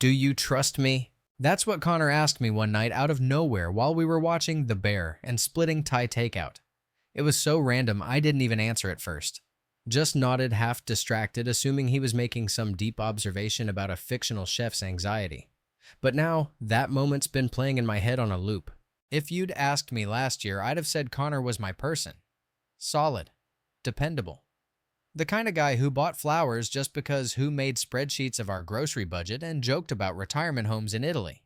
Do you trust me? That's what Connor asked me one night out of nowhere while we were watching The Bear and splitting Thai takeout. It was so random I didn't even answer at first. Just nodded, half distracted, assuming he was making some deep observation about a fictional chef's anxiety. But now, that moment's been playing in my head on a loop. If you'd asked me last year, I'd have said Connor was my person. Solid. Dependable. The kind of guy who bought flowers just because who made spreadsheets of our grocery budget and joked about retirement homes in Italy.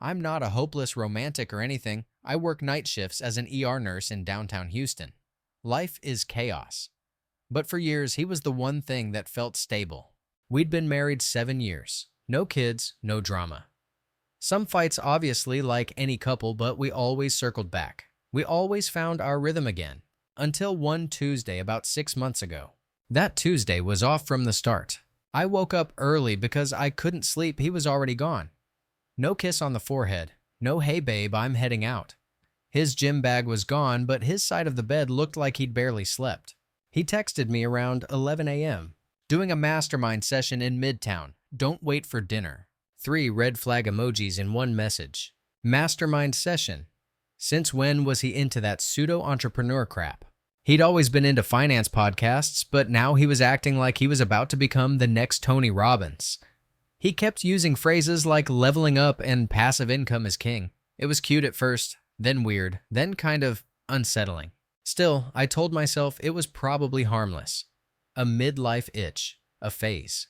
I'm not a hopeless romantic or anything. I work night shifts as an ER nurse in downtown Houston. Life is chaos. But for years, he was the one thing that felt stable. We'd been married 7 years. No kids, no drama. Some fights, obviously, like any couple, but we always circled back. We always found our rhythm again. Until one Tuesday about 6 months ago. That Tuesday was off from the start. I woke up early because I couldn't sleep. He was already gone. No kiss on the forehead. No "hey babe, I'm heading out." His gym bag was gone, but his side of the bed looked like he'd barely slept. He texted me around 11 a.m. Doing a mastermind session in Midtown. Don't wait for dinner. 3 red flag emojis in one message. Mastermind session. Since when was he into that pseudo-entrepreneur crap? He'd always been into finance podcasts, but now he was acting like he was about to become the next Tony Robbins. He kept using phrases like leveling up and passive income is king. It was cute at first, then weird, then kind of unsettling. Still, I told myself it was probably harmless. A midlife itch. A phase.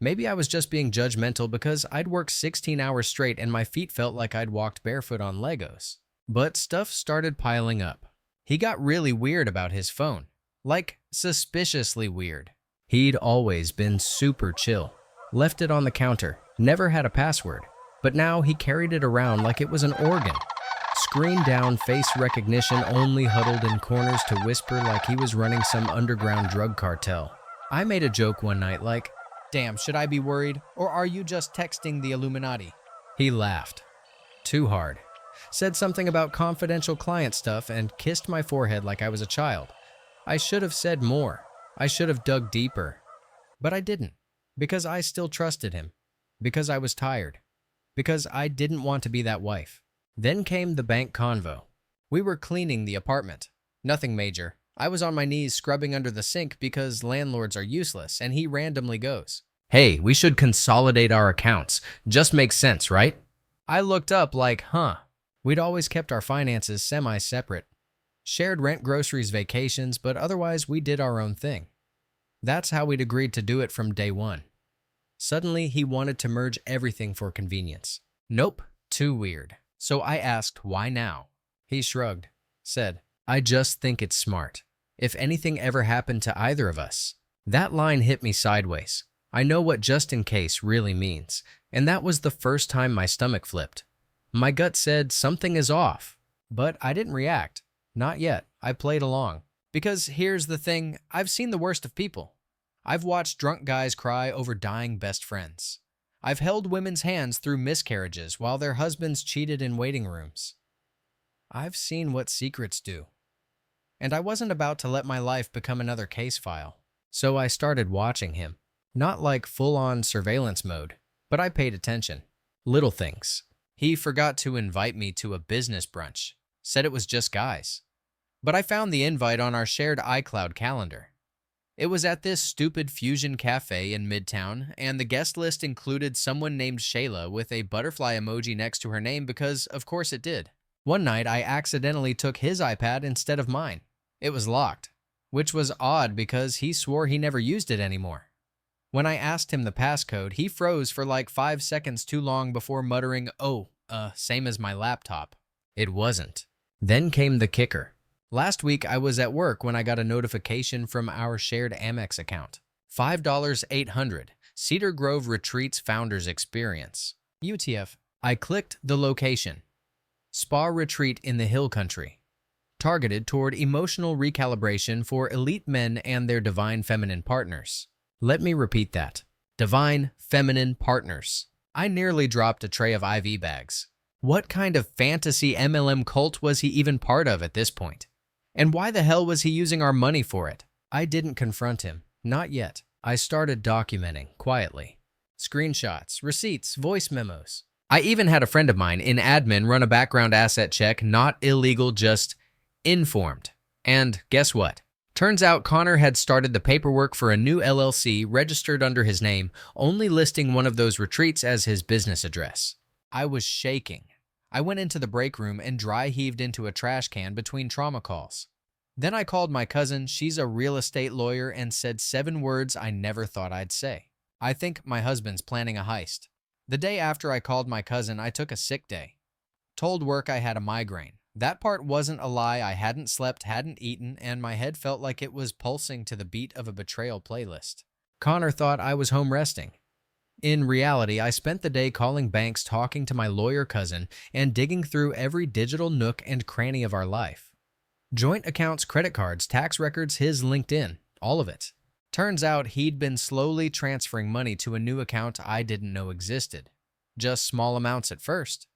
Maybe I was just being judgmental because I'd worked 16 hours straight and my feet felt like I'd walked barefoot on Legos. But stuff started piling up. He got really weird about his phone. Like, suspiciously weird. He'd always been super chill. Left it on the counter. Never had a password. But now he carried it around like it was an organ. Screen down, face recognition, only huddled in corners to whisper like he was running some underground drug cartel. I made a joke one night like, "Damn, should I be worried? Or are you just texting the Illuminati?" He laughed. Too hard. Said something about confidential client stuff and kissed my forehead like I was a child. I should have said more. I should have dug deeper. But I didn't. Because I still trusted him. Because I was tired. Because I didn't want to be that wife. Then came the bank convo. We were cleaning the apartment. Nothing major. I was on my knees scrubbing under the sink because landlords are useless, and he randomly goes, "Hey, we should consolidate our accounts. Just makes sense, right?" I looked up like, huh. We'd always kept our finances semi-separate. Shared rent, groceries, vacations, but otherwise we did our own thing. That's how we'd agreed to do it from day one. Suddenly, he wanted to merge everything for convenience. Nope, too weird. So I asked, why now? He shrugged, said, "I just think it's smart. If anything ever happened to either of us." That line hit me sideways. I know what just in case really means, and that was the first time my stomach flipped. My gut said something is off, but I didn't react. Not yet. I played along. Because here's the thing, I've seen the worst of people. I've watched drunk guys cry over dying best friends. I've held women's hands through miscarriages while their husbands cheated in waiting rooms. I've seen what secrets do. And I wasn't about to let my life become another case file. So I started watching him. Not like full-on surveillance mode, but I paid attention. Little things. He forgot to invite me to a business brunch. Said it was just guys. But I found the invite on our shared iCloud calendar. It was at this stupid fusion cafe in Midtown, and the guest list included someone named Shayla with a butterfly emoji next to her name because, of course, it did. One night, I accidentally took his iPad instead of mine. It was locked, which was odd because he swore he never used it anymore. When I asked him the passcode, he froze for like 5 seconds too long before muttering, same as my laptop. It wasn't. Then came the kicker. Last week, I was at work when I got a notification from our shared Amex account. $5 800, Cedar Grove Retreats Founders Experience. UTF. I clicked the location. Spa retreat in the Hill Country. Targeted toward emotional recalibration for elite men and their divine feminine partners. Let me repeat that. Divine feminine partners. I nearly dropped a tray of IV bags. What kind of fantasy MLM cult was he even part of at this point? And why the hell was he using our money for it? I didn't confront him. Not yet. I started documenting, quietly. screenshots, receipts, voice memos. I even had a friend of mine in admin run a background asset check, not illegal, just informed. And guess what? Turns out Connor had started the paperwork for a new LLC registered under his name, only listing one of those retreats as his business address. I was shaking. I went into the break room and dry heaved into a trash can between trauma calls. Then I called my cousin, she's a real estate lawyer, and said 7 words I never thought I'd say. I think my husband's planning a heist. The day after I called my cousin, I took a sick day. Told work I had a migraine. That part wasn't a lie. I hadn't slept, hadn't eaten, and my head felt like it was pulsing to the beat of a betrayal playlist. Connor thought I was home resting. In reality, I spent the day calling banks, talking to my lawyer cousin, and digging through every digital nook and cranny of our life. Joint accounts, credit cards, tax records, his LinkedIn, all of it. Turns out he'd been slowly transferring money to a new account I didn't know existed. Just small amounts at first.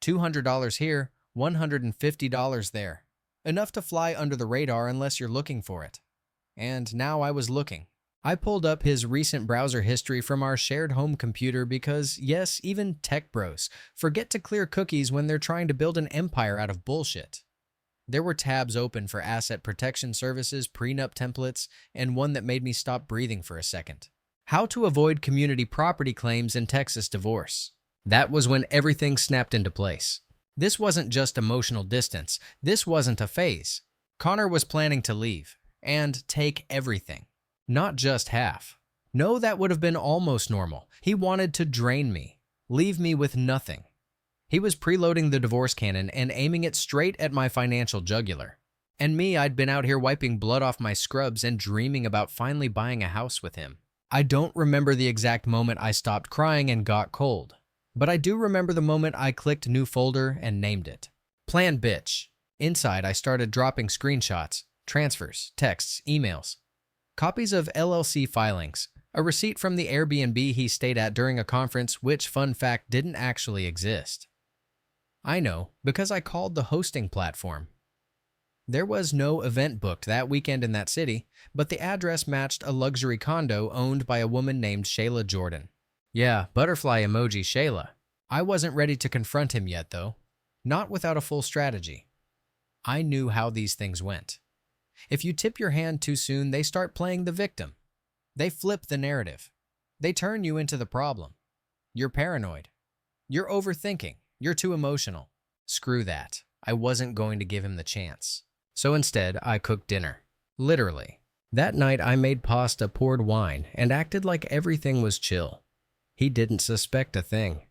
$200 here, $150 there. Enough to fly under the radar unless you're looking for it. And now I was looking. I pulled up his recent browser history from our shared home computer because, yes, even tech bros forget to clear cookies when they're trying to build an empire out of bullshit. There were tabs open for asset protection services, prenup templates, and one that made me stop breathing for a second. How to avoid community property claims in Texas divorce. That was when everything snapped into place. This wasn't just emotional distance. This wasn't a phase. Connor was planning to leave and take everything, not just half. No, that would have been almost normal. He wanted to drain me, leave me with nothing. He was preloading the divorce cannon and aiming it straight at my financial jugular. And me, I'd been out here wiping blood off my scrubs and dreaming about finally buying a house with him. I don't remember the exact moment I stopped crying and got cold, but I do remember the moment I clicked new folder and named it. Plan Bitch. Inside, I started dropping screenshots, transfers, texts, emails, copies of LLC filings, a receipt from the Airbnb he stayed at during a conference, which, fun fact, didn't actually exist. I know, because I called the hosting platform. There was no event booked that weekend in that city, but the address matched a luxury condo owned by a woman named Shayla Jordan. Yeah, butterfly emoji Shayla. I wasn't ready to confront him yet, though. Not without a full strategy. I knew how these things went. If you tip your hand too soon, they start playing the victim. They flip the narrative. They turn you into the problem. You're paranoid. You're overthinking. You're too emotional. Screw that. I wasn't going to give him the chance. So instead, I cooked dinner. Literally. That night, I made pasta, poured wine, and acted like everything was chill. He didn't suspect a thing.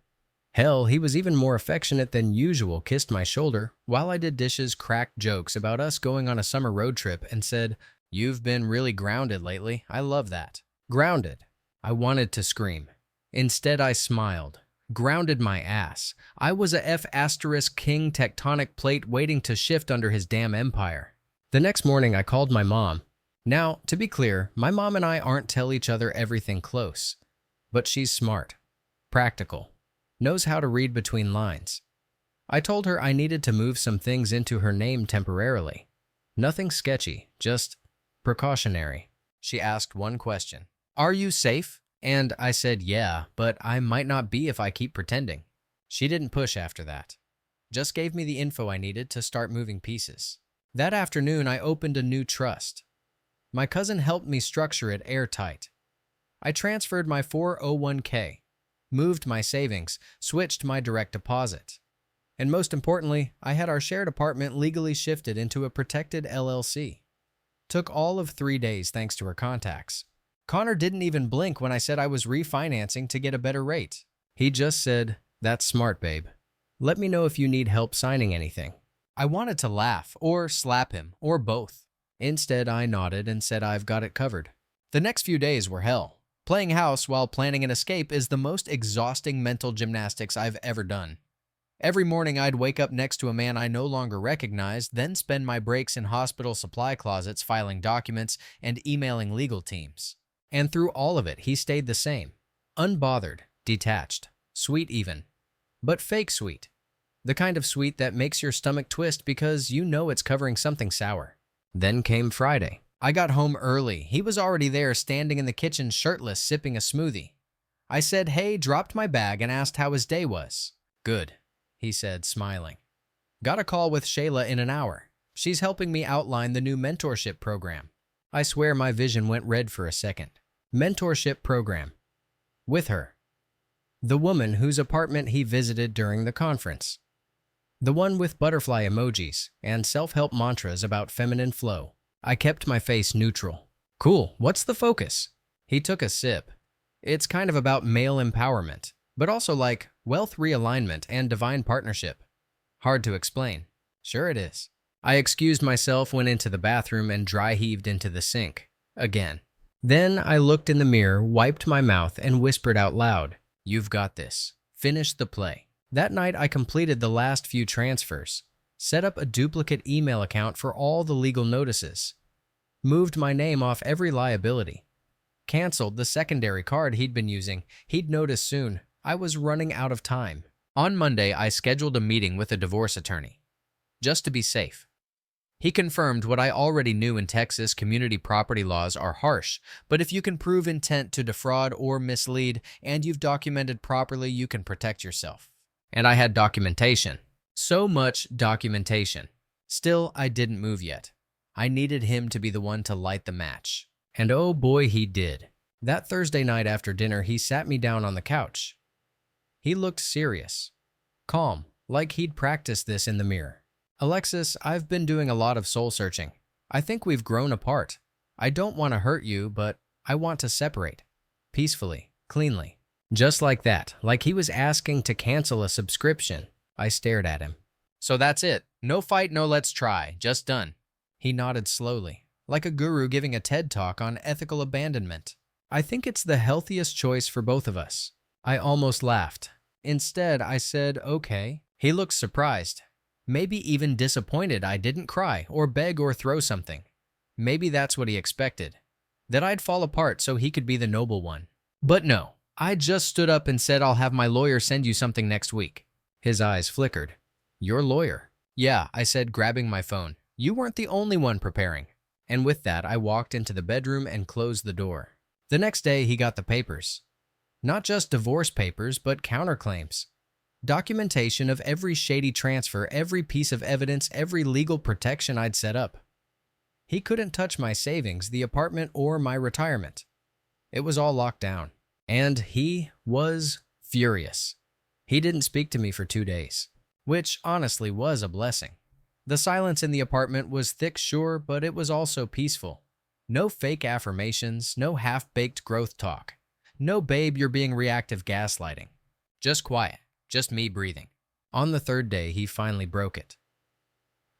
Hell, he was even more affectionate than usual, kissed my shoulder while I did dishes, cracked jokes about us going on a summer road trip, and said, "You've been really grounded lately. I love that." Grounded. I wanted to scream. Instead, I smiled. Grounded my ass. I was a F** king tectonic plate waiting to shift under his damn empire. The next morning, I called my mom. Now, to be clear, my mom and I aren't tell each other everything close. But she's smart, practical, knows how to read between lines. I told her I needed to move some things into her name temporarily. Nothing sketchy, just precautionary. She asked one question. "Are you safe?" And I said, "Yeah, but I might not be if I keep pretending." She didn't push after that. Just gave me the info I needed to start moving pieces. That afternoon, I opened a new trust. My cousin helped me structure it airtight. I transferred my 401k, moved my savings, switched my direct deposit. And most importantly, I had our shared apartment legally shifted into a protected LLC. Took all of 3 days thanks to her contacts. Connor didn't even blink when I said I was refinancing to get a better rate. He just said, "That's smart, babe. Let me know if you need help signing anything." I wanted to laugh or slap him or both. Instead, I nodded and said I've got it covered. The next few days were hell. Playing house while planning an escape is the most exhausting mental gymnastics I've ever done. Every morning, I'd wake up next to a man I no longer recognized, then spend my breaks in hospital supply closets filing documents and emailing legal teams. And through all of it, he stayed the same. Unbothered, detached, sweet even. But fake sweet. The kind of sweet that makes your stomach twist because you know it's covering something sour. Then came Friday. I got home early. He was already there, standing in the kitchen shirtless, sipping a smoothie. I said, hey, dropped my bag and asked how his day was. Good, he said, smiling. Got a call with Shayla in an hour. She's helping me outline the new mentorship program. I swear my vision went red for a second. Mentorship program. With her. The woman whose apartment he visited during the conference. The one with butterfly emojis and self-help mantras about feminine flow. I kept my face neutral. Cool, what's the focus? He took a sip. It's kind of about male empowerment, but also like wealth realignment and divine partnership. Hard to explain. Sure it is. I excused myself, went into the bathroom, and dry heaved into the sink. Again. Then I looked in the mirror, wiped my mouth, and whispered out loud, "You've got this. Finish the play." That night I completed the last few transfers, set up a duplicate email account for all the legal notices, moved my name off every liability, canceled the secondary card he'd been using. He'd notice soon. I was running out of time. On Monday, I scheduled a meeting with a divorce attorney, just to be safe. He confirmed what I already knew. In Texas, community property laws are harsh, but if you can prove intent to defraud or mislead and you've documented properly, you can protect yourself. And I had documentation. So much documentation. Still, I didn't move yet. I needed him to be the one to light the match. And oh boy, he did. That Thursday night after dinner, he sat me down on the couch. He looked serious, calm, like he'd practiced this in the mirror. Alexis, I've been doing a lot of soul searching. I think we've grown apart. I don't want to hurt you, but I want to separate. Peacefully, cleanly. Just like that, like he was asking to cancel a subscription. I stared at him. So that's it. No fight, no let's try. Just done. He nodded slowly, like a guru giving a TED talk on ethical abandonment. I think it's the healthiest choice for both of us. I almost laughed. Instead, I said, okay. He looked surprised. Maybe even disappointed I didn't cry or beg or throw something. Maybe that's what he expected. That I'd fall apart so he could be the noble one. But no, I just stood up and said I'll have my lawyer send you something next week. His eyes flickered. Your lawyer? Yeah, I said, grabbing my phone. You weren't the only one preparing. And with that, I walked into the bedroom and closed the door. The next day, he got the papers. Not just divorce papers, but counterclaims. Documentation of every shady transfer, every piece of evidence, every legal protection I'd set up. He couldn't touch my savings, the apartment, or my retirement. It was all locked down. And he was furious. He didn't speak to me for 2 days, which honestly was a blessing. The silence in the apartment was thick, sure, but it was also peaceful. No fake affirmations, no half-baked growth talk. No babe, you're being reactive gaslighting. Just quiet. Just me breathing. On the third day, he finally broke it.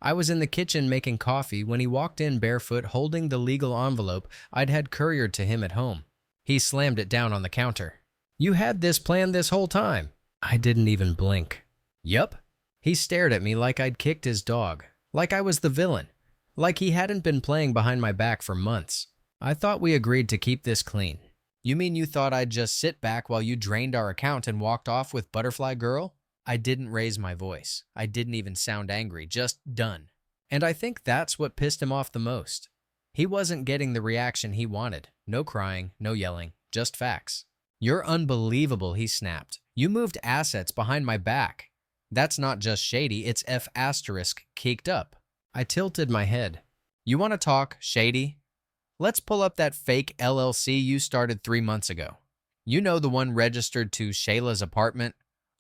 I was in the kitchen making coffee when he walked in barefoot, holding the legal envelope I'd had couriered to him at home. He slammed it down on the counter. You had this planned this whole time. I didn't even blink. Yup. He stared at me like I'd kicked his dog, like I was the villain, like he hadn't been playing behind my back for months. I thought we agreed to keep this clean. You mean you thought I'd just sit back while you drained our account and walked off with Butterfly Girl? I didn't raise my voice. I didn't even sound angry, just done. And I think that's what pissed him off the most. He wasn't getting the reaction he wanted. No crying, no yelling, just facts. You're unbelievable, he snapped. You moved assets behind my back. That's not just shady, it's F** caked up. I tilted my head. You want to talk, shady? Let's pull up that fake LLC you started 3 months ago. You know, the one registered to Shayla's apartment?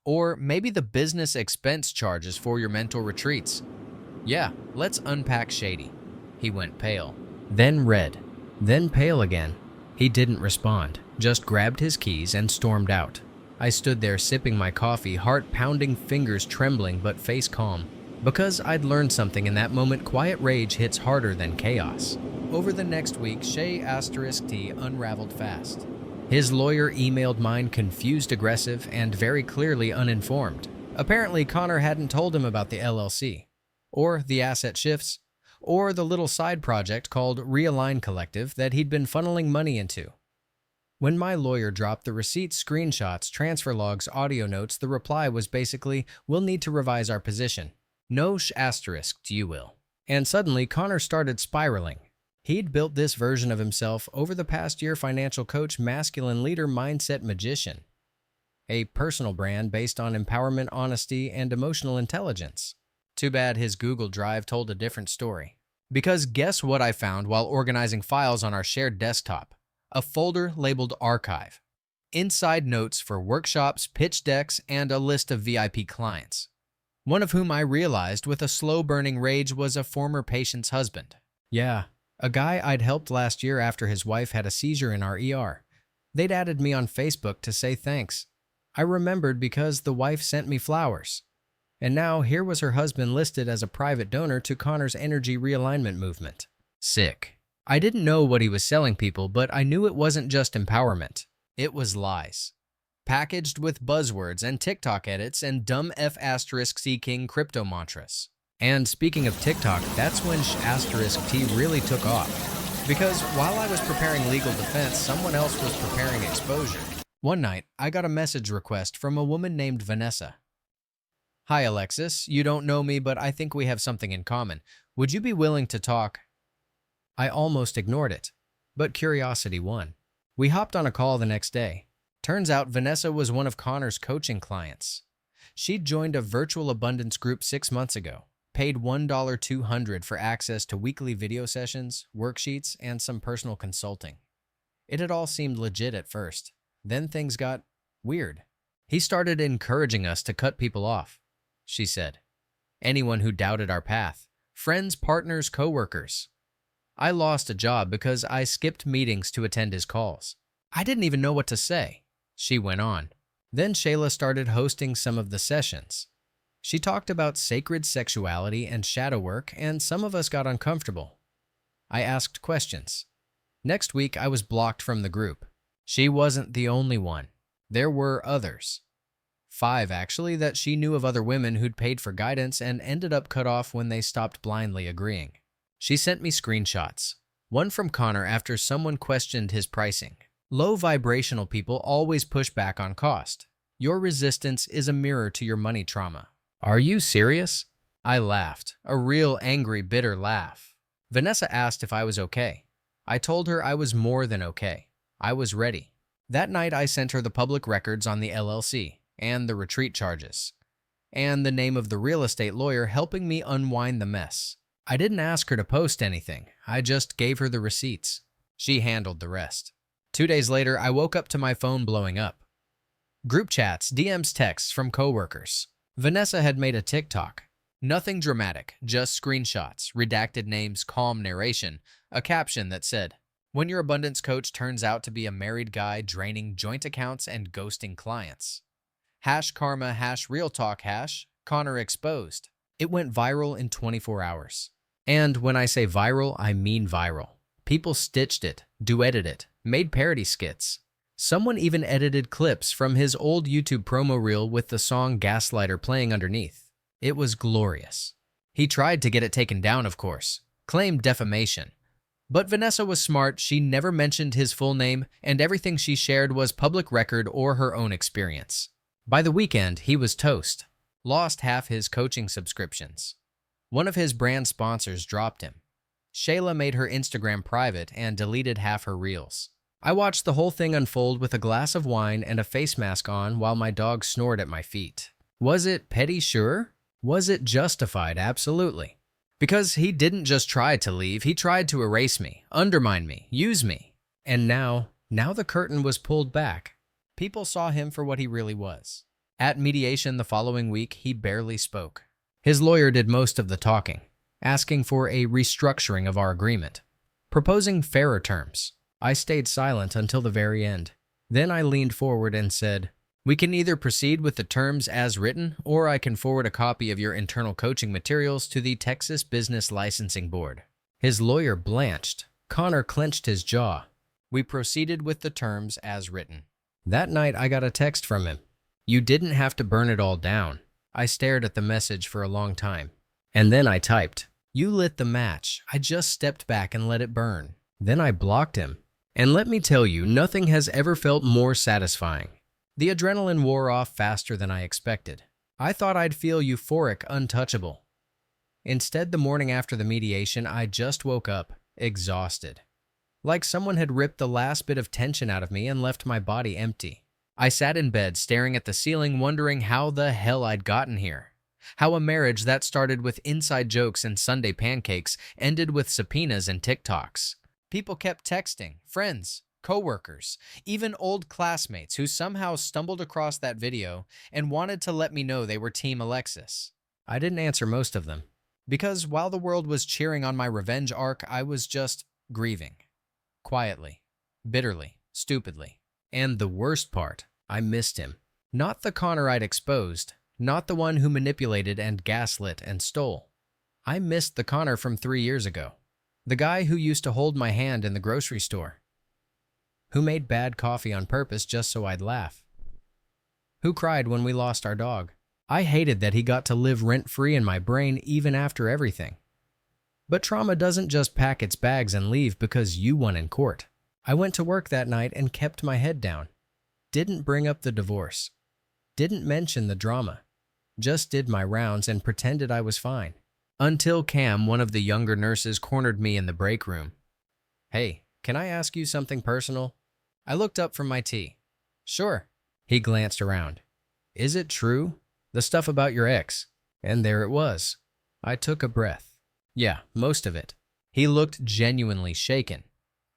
Or maybe the business expense charges for your mental retreats. Yeah, let's unpack shady. He went pale, then red, then pale again. He didn't respond, just grabbed his keys and stormed out. I stood there sipping my coffee, heart pounding, fingers trembling, but face calm. Because I'd learned something in that moment, quiet rage hits harder than chaos. Over the next week, Shay *T unraveled fast. His lawyer emailed mine, confused, aggressive, and very clearly uninformed. Apparently, Connor hadn't told him about the LLC, or the asset shifts, or the little side project called Realign Collective that he'd been funneling money into. When my lawyer dropped the receipts, screenshots, transfer logs, audio notes, the reply was basically, we'll need to revise our position. No *, you will. And suddenly, Connor started spiraling. He'd built this version of himself over the past year. Financial coach, masculine leader, mindset magician. A personal brand based on empowerment, honesty, and emotional intelligence. Too bad his Google Drive told a different story. Because guess what I found while organizing files on our shared desktop? A folder labeled Archive. Inside notes for workshops, pitch decks, and a list of VIP clients. One of whom I realized with a slow-burning rage was a former patient's husband. Yeah, a guy I'd helped last year after his wife had a seizure in our ER. They'd added me on Facebook to say thanks. I remembered because the wife sent me flowers. And now here was her husband listed as a private donor to Connor's energy realignment movement. Sick. I didn't know what he was selling people, but I knew it wasn't just empowerment. It was lies. Packaged with buzzwords and TikTok edits and dumb F*C King crypto mantras. And speaking of TikTok, that's when *T really took off. Because while I was preparing legal defense, someone else was preparing exposure. One night, I got a message request from a woman named Vanessa. Hi Alexis, you don't know me, but I think we have something in common. Would you be willing to talk? I almost ignored it, but curiosity won. We hopped on a call the next day. Turns out Vanessa was one of Connor's coaching clients. She'd joined a virtual abundance group 6 months ago, paid $1,200 for access to weekly video sessions, worksheets, and some personal consulting. It had all seemed legit at first. Then things got weird. He started encouraging us to cut people off, she said. Anyone who doubted our path. Friends, partners, coworkers. I lost a job because I skipped meetings to attend his calls. I didn't even know what to say, she went on. Then Shayla started hosting some of the sessions. She talked about sacred sexuality and shadow work, and some of us got uncomfortable. I asked questions. Next week, I was blocked from the group. She wasn't the only one. There were others. 5, actually, that she knew of other women who'd paid for guidance and ended up cut off when they stopped blindly agreeing. She sent me screenshots. One from Connor after someone questioned his pricing. Low vibrational people always push back on cost. Your resistance is a mirror to your money trauma. Are you serious? I laughed, a real angry, bitter laugh. Vanessa asked if I was okay. I told her I was more than okay. I was ready. That night I sent her the public records on the LLC and the retreat charges, and the name of the real estate lawyer helping me unwind the mess. I didn't ask her to post anything. I just gave her the receipts. She handled the rest. 2 days later, I woke up to my phone blowing up. Group chats, DMs, texts from coworkers. Vanessa had made a TikTok. Nothing dramatic, just screenshots, redacted names, calm narration, a caption that said, "When your abundance coach turns out to be a married guy draining joint accounts and ghosting clients. #karma, #real talk, #Connor exposed." It went viral in 24 hours. And when I say viral, I mean viral. People stitched it, duetted it, made parody skits. Someone even edited clips from his old YouTube promo reel with the song Gaslighter playing underneath. It was glorious. He tried to get it taken down, of course, claimed defamation. But Vanessa was smart. She never mentioned his full name, and everything she shared was public record or her own experience. By the weekend, he was toast. Lost half his coaching subscriptions. One of his brand sponsors dropped him. Shayla made her Instagram private and deleted half her reels. I watched the whole thing unfold with a glass of wine and a face mask on while my dog snored at my feet. Was it petty? Sure. Was it justified? Absolutely. Because he didn't just try to leave, he tried to erase me, undermine me, use me. And now the curtain was pulled back. People saw him for what he really was. At mediation the following week, he barely spoke. His lawyer did most of the talking, asking for a restructuring of our agreement, proposing fairer terms. I stayed silent until the very end. Then I leaned forward and said, "We can either proceed with the terms as written, or I can forward a copy of your internal coaching materials to the Texas Business Licensing Board." His lawyer blanched. Connor clenched his jaw. We proceeded with the terms as written. That night I got a text from him. "You didn't have to burn it all down." I stared at the message for a long time. And then I typed, "You lit the match. I just stepped back and let it burn." Then I blocked him. And let me tell you, nothing has ever felt more satisfying. The adrenaline wore off faster than I expected. I thought I'd feel euphoric, untouchable. Instead, the morning after the mediation, I just woke up. exhausted. Like someone had ripped the last bit of tension out of me and left my body empty. I sat in bed staring at the ceiling, wondering how the hell I'd gotten here. How a marriage that started with inside jokes and Sunday pancakes ended with subpoenas and TikToks. People kept texting, friends, coworkers, even old classmates who somehow stumbled across that video and wanted to let me know they were Team Alexis. I didn't answer most of them, because while the world was cheering on my revenge arc, I was just grieving. Quietly, bitterly, stupidly. And the worst part, I missed him. Not the Connor I'd exposed, not the one who manipulated and gaslit and stole. I missed the Connor from 3 years ago. The guy who used to hold my hand in the grocery store. Who made bad coffee on purpose just so I'd laugh. Who cried when we lost our dog. I hated that he got to live rent-free in my brain even after everything. But trauma doesn't just pack its bags and leave because you won in court. I went to work that night and kept my head down. Didn't bring up the divorce. Didn't mention the drama. Just did my rounds and pretended I was fine. Until Cam, one of the younger nurses, cornered me in the break room. "Hey, can I ask you something personal?" I looked up from my tea. "Sure." He glanced around. "Is it true? The stuff about your ex?" And there it was. I took a breath. Yeah, most of it. He looked genuinely shaken.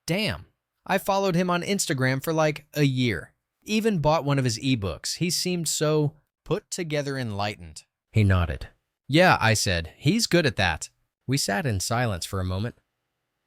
Damn. I followed him on Instagram for like a year. Even bought one of his ebooks. He seemed so put together enlightened. He nodded. "Yeah," I said. "He's good at that." We sat in silence for a moment.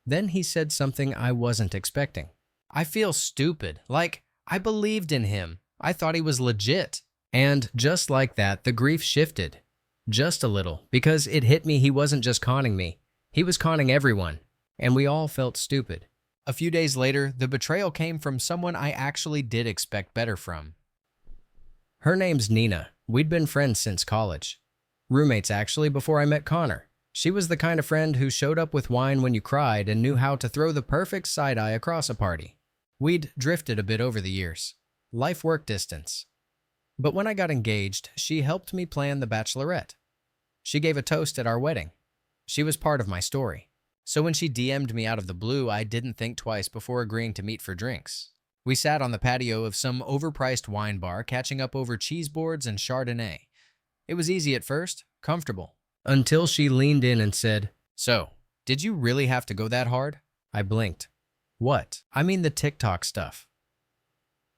Then he said something I wasn't expecting. "I feel stupid. Like, I believed in him. I thought he was legit." And just like that, the grief shifted. Just a little, because it hit me he wasn't just conning me. He was conning everyone. And we all felt stupid. A few days later, the betrayal came from someone I actually did expect better from. Her name's Nina. We'd been friends since college. Roommates, actually, before I met Connor. She was the kind of friend who showed up with wine when you cried and knew how to throw the perfect side-eye across a party. We'd drifted a bit over the years. Life-work distance. But when I got engaged, she helped me plan the bachelorette. She gave a toast at our wedding. She was part of my story. So when she DM'd me out of the blue, I didn't think twice before agreeing to meet for drinks. We sat on the patio of some overpriced wine bar, catching up over cheese boards and Chardonnay. It was easy at first, comfortable, until she leaned in and said, "So, did you really have to go that hard?" I blinked. "What?" "I mean the TikTok stuff.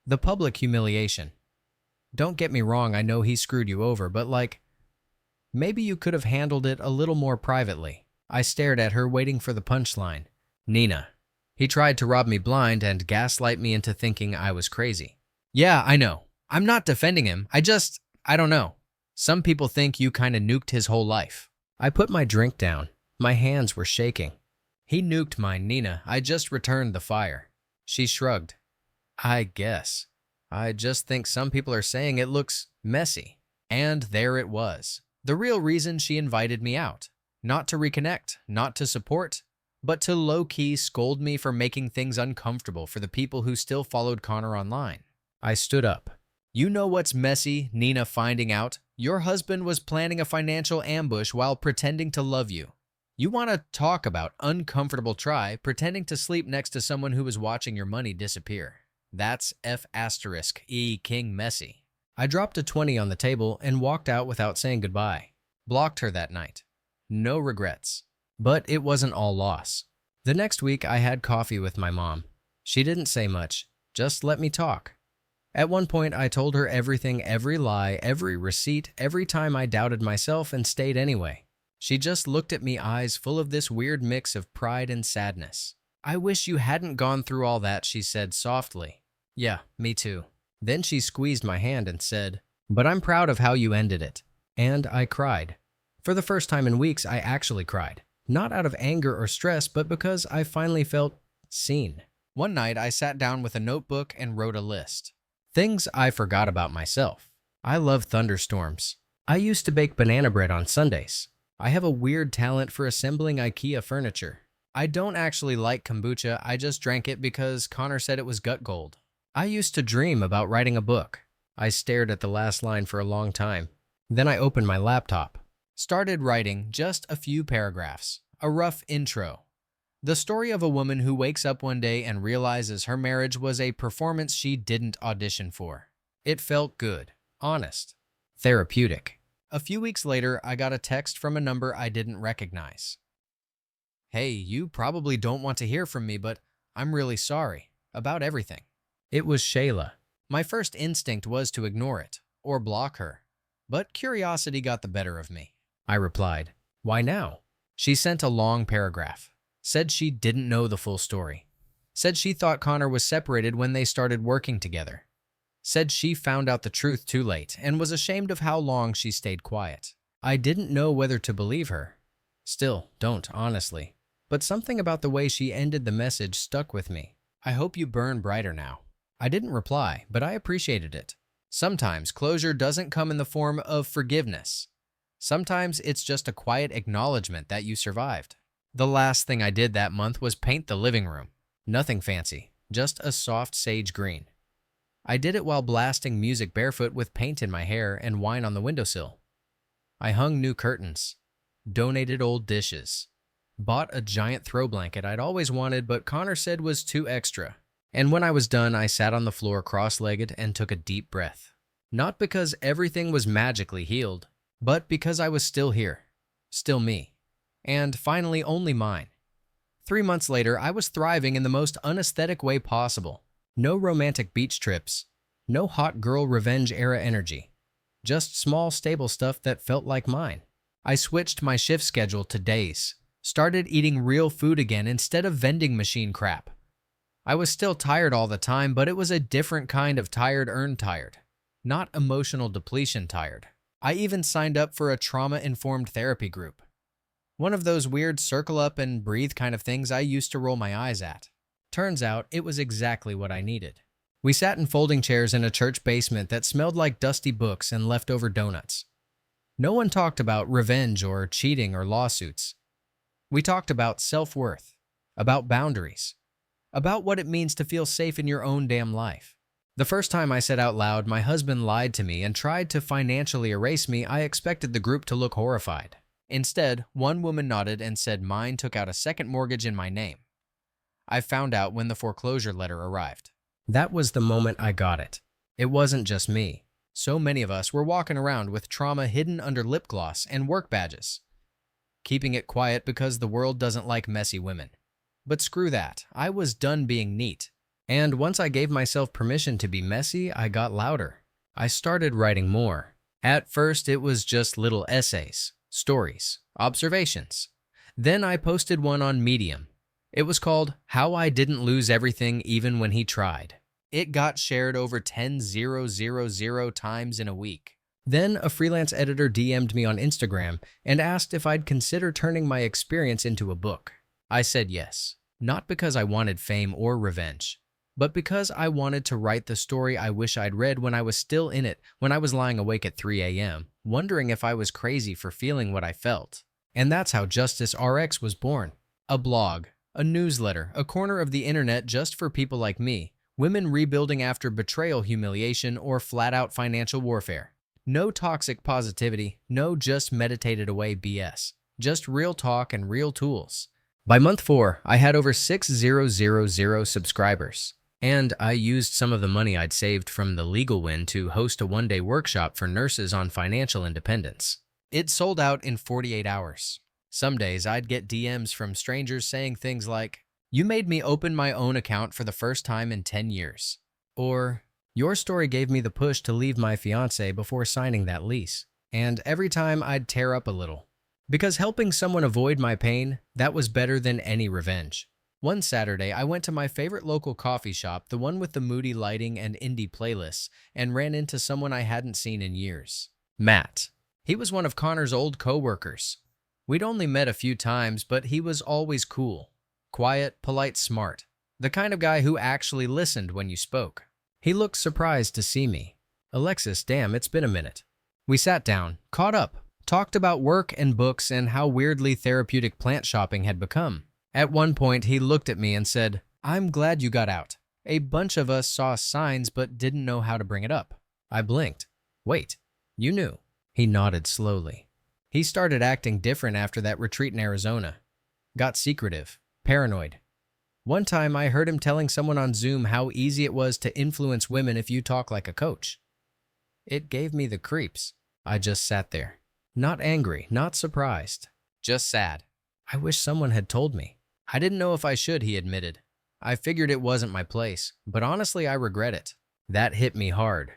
The public humiliation. Don't get me wrong, I know he screwed you over, but like, maybe you could have handled it a little more privately." I stared at her, waiting for the punchline. "Nina. He tried to rob me blind and gaslight me into thinking I was crazy." "Yeah, I know. I'm not defending him. I don't know. Some people think you kinda nuked his whole life." I put my drink down. My hands were shaking. "He nuked mine, Nina. I just returned the fire." She shrugged. "I guess. I just think some people are saying it looks messy." And there it was. The real reason she invited me out. Not to reconnect, not to support, but to low-key scold me for making things uncomfortable for the people who still followed Connor online. I stood up. "You know what's messy, Nina, finding out? Your husband was planning a financial ambush while pretending to love you. You want to talk about uncomfortable? Try pretending to sleep next to someone who was watching your money disappear. That's F***E King messy." I dropped a 20 on the table and walked out without saying goodbye. Blocked her that night. No regrets. But it wasn't all loss. The next week, I had coffee with my mom. She didn't say much, just let me talk. At one point, I told her everything, every lie, every receipt, every time I doubted myself and stayed anyway. She just looked at me, eyes full of this weird mix of pride and sadness. "I wish you hadn't gone through all that," she said softly. "Yeah, me too." Then she squeezed my hand and said, "But I'm proud of how you ended it." And I cried. For the first time in weeks, I actually cried. Not out of anger or stress, but because I finally felt seen. One night, I sat down with a notebook and wrote a list. Things I forgot about myself. I love thunderstorms. I used to bake banana bread on Sundays. I have a weird talent for assembling IKEA furniture. I don't actually like kombucha, I just drank it because Connor said it was gut gold. I used to dream about writing a book. I stared at the last line for a long time. Then I opened my laptop. Started writing just a few paragraphs, a rough intro. The story of a woman who wakes up one day and realizes her marriage was a performance she didn't audition for. It felt good, honest, therapeutic. A few weeks later, I got a text from a number I didn't recognize. "Hey, you probably don't want to hear from me, but I'm really sorry about everything." It was Shayla. My first instinct was to ignore it or block her, but curiosity got the better of me. I replied, "Why now?" She sent a long paragraph. Said she didn't know the full story. Said she thought Connor was separated when they started working together. Said she found out the truth too late and was ashamed of how long she stayed quiet. I didn't know whether to believe her. Still, don't, honestly. But something about the way she ended the message stuck with me. "I hope you burn brighter now." I didn't reply, but I appreciated it. Sometimes closure doesn't come in the form of forgiveness. Sometimes it's just a quiet acknowledgement that you survived. The last thing I did that month was paint the living room. Nothing fancy, just a soft sage green. I did it while blasting music barefoot with paint in my hair and wine on the windowsill. I hung new curtains, donated old dishes, bought a giant throw blanket I'd always wanted but Connor said was too extra. And when I was done, I sat on the floor cross-legged and took a deep breath. Not because everything was magically healed, but because I was still here, still me. And finally, only mine. 3 months later, I was thriving in the most unaesthetic way possible. No romantic beach trips, no hot girl revenge era energy. Just small, stable stuff that felt like mine. I switched my shift schedule to days, started eating real food again instead of vending machine crap. I was still tired all the time, but it was a different kind of tired earned tired, not emotional depletion tired. I even signed up for a trauma-informed therapy group. One of those weird circle up and breathe kind of things I used to roll my eyes at. Turns out it was exactly what I needed. We sat in folding chairs in a church basement that smelled like dusty books and leftover donuts. No one talked about revenge or cheating or lawsuits. We talked about self-worth, about boundaries, about what it means to feel safe in your own damn life. The first time I said out loud my husband lied to me and tried to financially erase me, I expected the group to look horrified. Instead, one woman nodded and said mine took out a second mortgage in my name. I found out when the foreclosure letter arrived. That was the moment I got it. It wasn't just me. So many of us were walking around with trauma hidden under lip gloss and work badges, keeping it quiet because the world doesn't like messy women. But screw that, I was done being neat. And once I gave myself permission to be messy, I got louder. I started writing more. At first, it was just little essays, stories, observations. Then I posted one on Medium. It was called How I Didn't Lose Everything Even When He Tried. It got shared over 10,000 times in a week. Then a freelance editor DM'd me on Instagram and asked if I'd consider turning my experience into a book. I said yes, not because I wanted fame or revenge, but because I wanted to write the story I wish I'd read when I was still in it, when I was lying awake at 3 a.m., wondering if I was crazy for feeling what I felt. And that's how Justice RX was born. A blog, a newsletter, a corner of the internet just for people like me, women rebuilding after betrayal, humiliation, or flat-out financial warfare. No toxic positivity, no just meditated away BS. Just real talk and real tools. By month 4, I had over 6,000 subscribers. And I used some of the money I'd saved from the legal win to host a one-day workshop for nurses on financial independence. It sold out in 48 hours. Some days I'd get DMs from strangers saying things like, "You made me open my own account for the first time in 10 years." Or, "Your story gave me the push to leave my fiancé before signing that lease." And every time I'd tear up a little. Because helping someone avoid my pain, that was better than any revenge. One Saturday, I went to my favorite local coffee shop, the one with the moody lighting and indie playlists, and ran into someone I hadn't seen in years. Matt. He was one of Connor's old co-workers. We'd only met a few times, but he was always cool. Quiet, polite, smart. The kind of guy who actually listened when you spoke. He looked surprised to see me. "Alexis, damn, it's been a minute." We sat down, caught up, talked about work and books and how weirdly therapeutic plant shopping had become. At one point, he looked at me and said, "I'm glad you got out. A bunch of us saw signs but didn't know how to bring it up." I blinked. "Wait, you knew?" He nodded slowly. He started acting different after that retreat in Arizona. Got secretive. Paranoid. One time I heard him telling someone on Zoom how easy it was to influence women if you talk like a coach. It gave me the creeps. I just sat there. Not angry, not surprised. Just sad. I wish someone had told me. I didn't know if I should, he admitted. I figured it wasn't my place, but honestly I regret it. That hit me hard.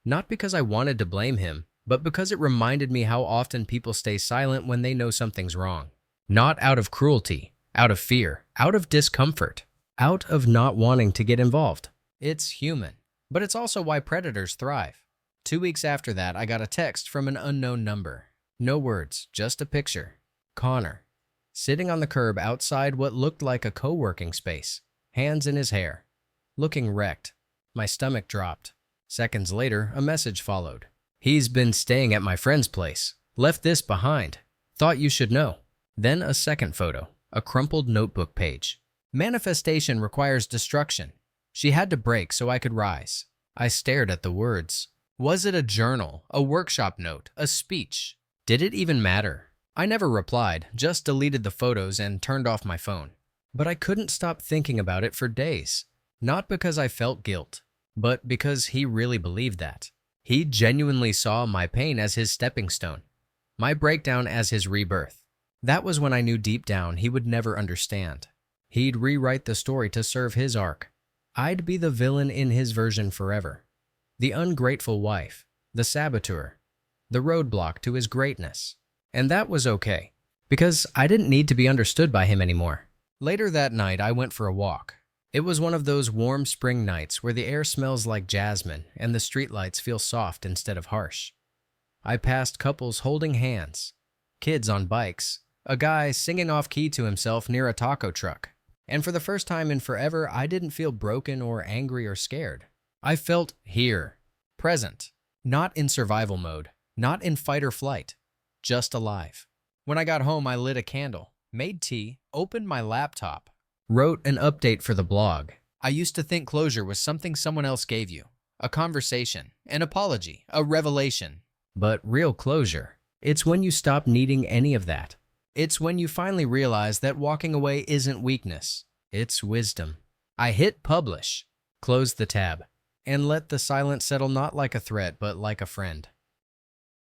Not because I wanted to blame him, but because it reminded me how often people stay silent when they know something's wrong. Not out of cruelty, out of fear, out of discomfort, out of not wanting to get involved. It's human, but it's also why predators thrive. 2 weeks after that, I got a text from an unknown number. No words, just a picture. Connor, sitting on the curb outside what looked like a co-working space, hands in his hair, looking wrecked. My stomach dropped. Seconds later, a message followed. He's been staying at my friend's place. Left this behind. Thought you should know. Then a second photo, a crumpled notebook page. Manifestation requires destruction. She had to break so I could rise. I stared at the words. Was it a journal, a workshop note, a speech? Did it even matter? I never replied, just deleted the photos and turned off my phone. But I couldn't stop thinking about it for days. Not because I felt guilt, but because he really believed that. He genuinely saw my pain as his stepping stone, my breakdown as his rebirth. That was when I knew deep down he would never understand. He'd rewrite the story to serve his arc. I'd be the villain in his version forever. The ungrateful wife, the saboteur, the roadblock to his greatness. And that was okay, because I didn't need to be understood by him anymore. Later that night, I went for a walk. It was one of those warm spring nights where the air smells like jasmine and the streetlights feel soft instead of harsh. I passed couples holding hands, kids on bikes, a guy singing off-key to himself near a taco truck. And for the first time in forever, I didn't feel broken or angry or scared. I felt here, present, not in survival mode, not in fight or flight, just alive. When I got home, I lit a candle, made tea, opened my laptop, wrote an update for the blog. I used to think closure was something someone else gave you, a conversation, an apology, a revelation. But real closure, it's when you stop needing any of that. It's when you finally realize that walking away isn't weakness, it's wisdom. I hit publish, closed the tab, and let the silence settle not like a threat but like a friend.